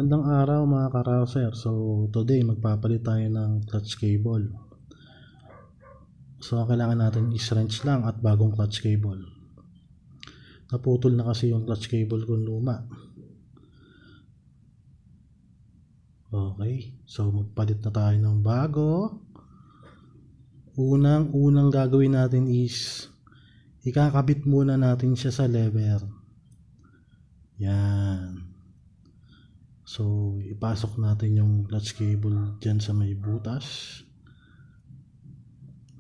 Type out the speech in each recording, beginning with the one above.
Magandang araw mga ka-rouser. So today magpapalit tayo ng clutch cable. So ang kailangan natin is wrench lang at bagong clutch cable. Naputol na kasi yung clutch cable ko luma. Okay, so magpalit na tayo ng bago. Unang gagawin natin is ikakabit muna natin siya sa lever. Yan. So, ipasok natin yung clutch cable dyan sa may butas.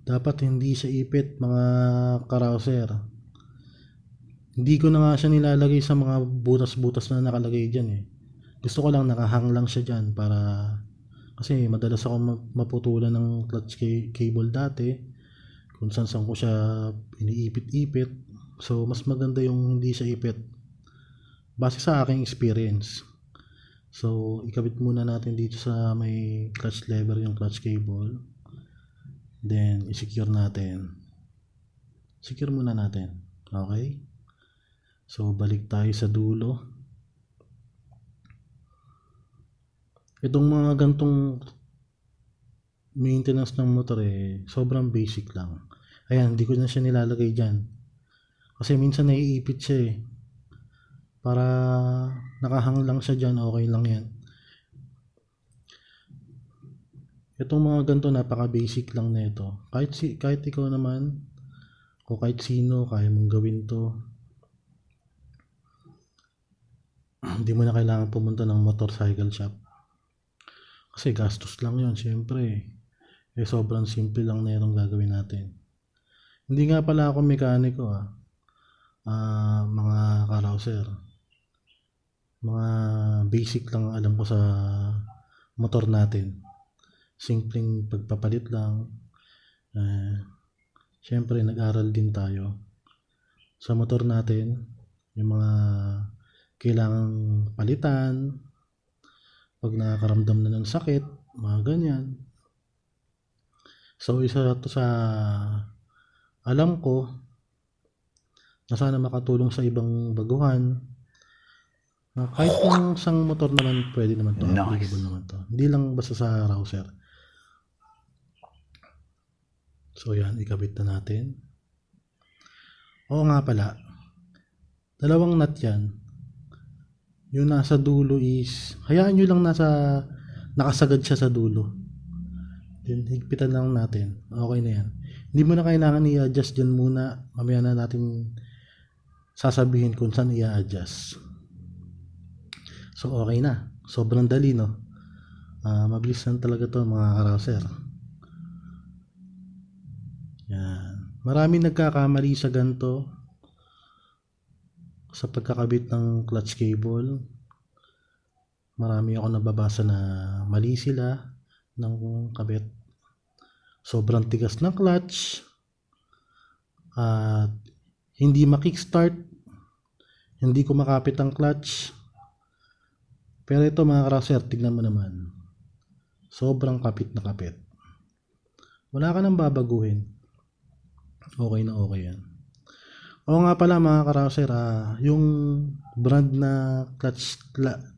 Dapat hindi siya ipit mga ka-rouser. Hindi ko na nga siya nilalagay sa mga butas-butas na nakalagay dyan eh. Gusto ko lang nakahang lang siya dyan para... Kasi madalas ako maputulan ng clutch cable dati. Kung saan ko siya iniipit-ipit. So, mas maganda yung hindi siya ipit. Base sa aking experience. So, ikabit muna natin dito sa may clutch lever yung clutch cable. Then, i-secure natin. Secure muna natin. Okay? So, balik tayo sa dulo. Itong mga gantong maintenance ng motor eh, sobrang basic lang. Ayan, hindi ko na siya nilalagay dyan. Kasi minsan naiipit siya eh. Para nakahang lang siya dyan, okay lang yan. Itong mga ganito, napaka basic lang na ito. Kahit ikaw naman, o kahit sino, kaya mong gawin to. Hindi mo na kailangan pumunta ng motorcycle shop. Kasi gastos lang yun, syempre. Eh, sobrang simple lang na itong gagawin natin. Hindi nga pala ako mekaniko mga ka-rouser. Mga basic lang alam ko sa motor natin. Simpleng pagpapalit lang. Syempre nag-aral din tayo sa motor natin. Yung mga kailangang palitan. Pag nakakaramdam na ng sakit. Mga ganyan. So isa to sa alam ko na sana makatulong sa ibang baguhan. Kahit yung isang motor naman, pwede naman to. Applicable naman to. Hindi lang basta sa rouser. So yan, ikabit na natin. Oo nga pala. Dalawang nut yan. Yung nasa dulo is, hayaan nyo lang nakasagad siya sa dulo. Then higpitan lang natin. Okay na yan. Hindi mo na kailangan i-adjust dyan muna. Mamaya na natin sasabihin kung saan i-adjust. So okay na. Sobrang dali no. Mabilis lang talaga to mga ka-rouser. Yan. Maraming nagkakamali sa ganito. Sa pagkakabit ng clutch cable. Marami ako nababasa na mali sila ng kabit. Sobrang tigas ng clutch. At hindi ma-kickstart. Hindi ko makapit ang clutch. Pero ito mga ka-rouser, tignan mo naman. Sobrang kapit na kapit. Wala ka nang babaguhin. Okay na okay yan. Oo nga pala mga ka-rouser, yung brand na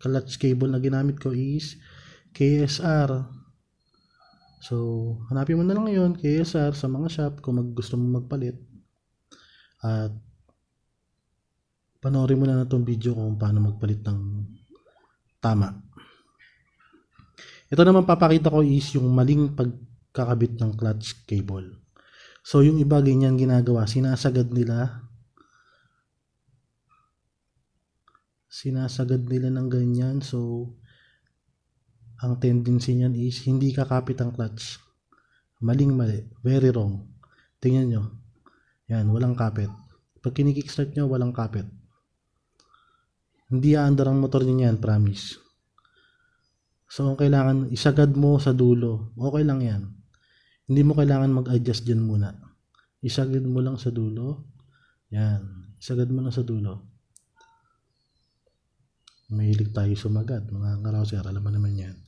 clutch cable na ginamit ko is KSR. So, hanapin mo na lang yun, KSR, sa mga shop kung gusto mo magpalit. At panoorin mo na itong video kung paano magpalit ng tama. Ito naman papakita ko is yung maling pagkakabit ng clutch cable. So yung iba ganyan ginagawa, sinasagad nila ng ganyan. So ang tendency niyan is hindi kakapit ang clutch. Mali, very wrong. Tingnan nyo, yan, walang kapit. Pag kinikickstart nyo, walang kapit. Hindi aandar ang motor niya yan, promise. So, ang kailangan, isagad mo sa dulo. Okay lang yan. Hindi mo kailangan mag-adjust dyan muna. Isagad mo lang sa dulo. Yan. Isagad mo lang sa dulo. Mahilig tayo sumagat. Mga ka-rouser, alam mo naman yan.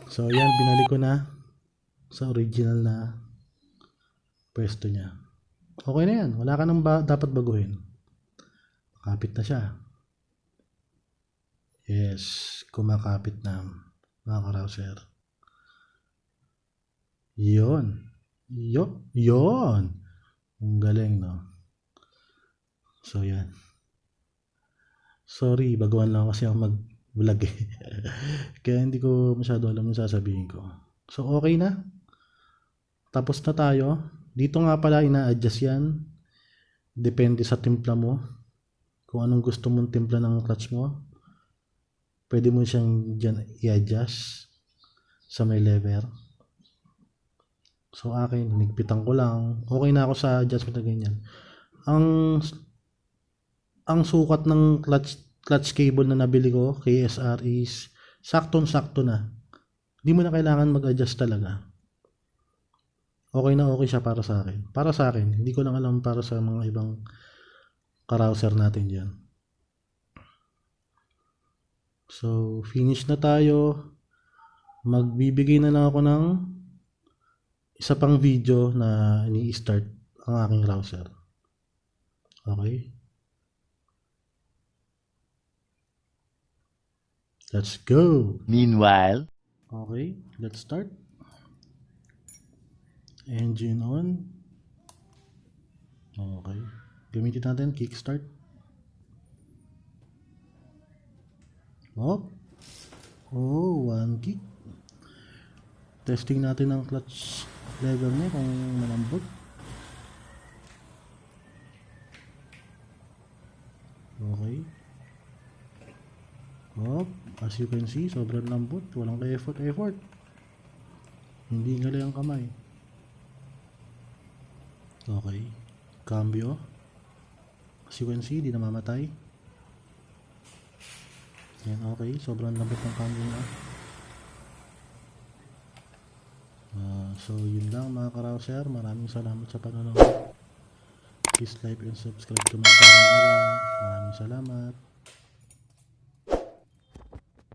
So, yan. Binalik ko na sa original na pwesto niya. Okay na yan. Wala ka nang dapat baguhin. Kapit na siya. Yes, kumakapit na mga karouser. Yun. Yun. Ang galing, no? So, yan. Sorry, baguhan lang kasi ako mag-vlog eh. Kaya hindi ko masyado alam yung sasabihin ko. So, okay na. Tapos na tayo. Dito nga pala ina-adjust yan. Depende sa timpla mo. Kung anong gusto mong timpla ng clutch mo. Pwede mo siyang dyan i-adjust sa may lever. So, akin, nigpitan ko lang. Okay na ako sa adjustment na ganyan. Ang sukat ng clutch cable na nabili ko, KSR, is saktong-sakto na. Hindi mo na kailangan mag-adjust talaga. Okay na okay siya para sa akin. Para sa akin, hindi ko lang alam para sa mga ibang carouser natin dyan. So, finish na tayo. Magbibigay na lang ako ng isa pang video na ini-start ang aking rouser. Okay? Let's go! Meanwhile, Okay, let's start. Engine on. Okay. Gamitin natin kickstart. Oh, one kick. Testing natin ang clutch lever niya kung malambot. Okay. Oh, as you can see, sobrang lambot. Walang effort. Hindi gali ang kamay. Okay. Cambio. As you can see, di namamatay. Yan, okay. Sobrang lambot ng cambio niya. So, yun lang mga carouser. Maraming salamat sa panonood. Please like and subscribe to my channel. Maraming salamat.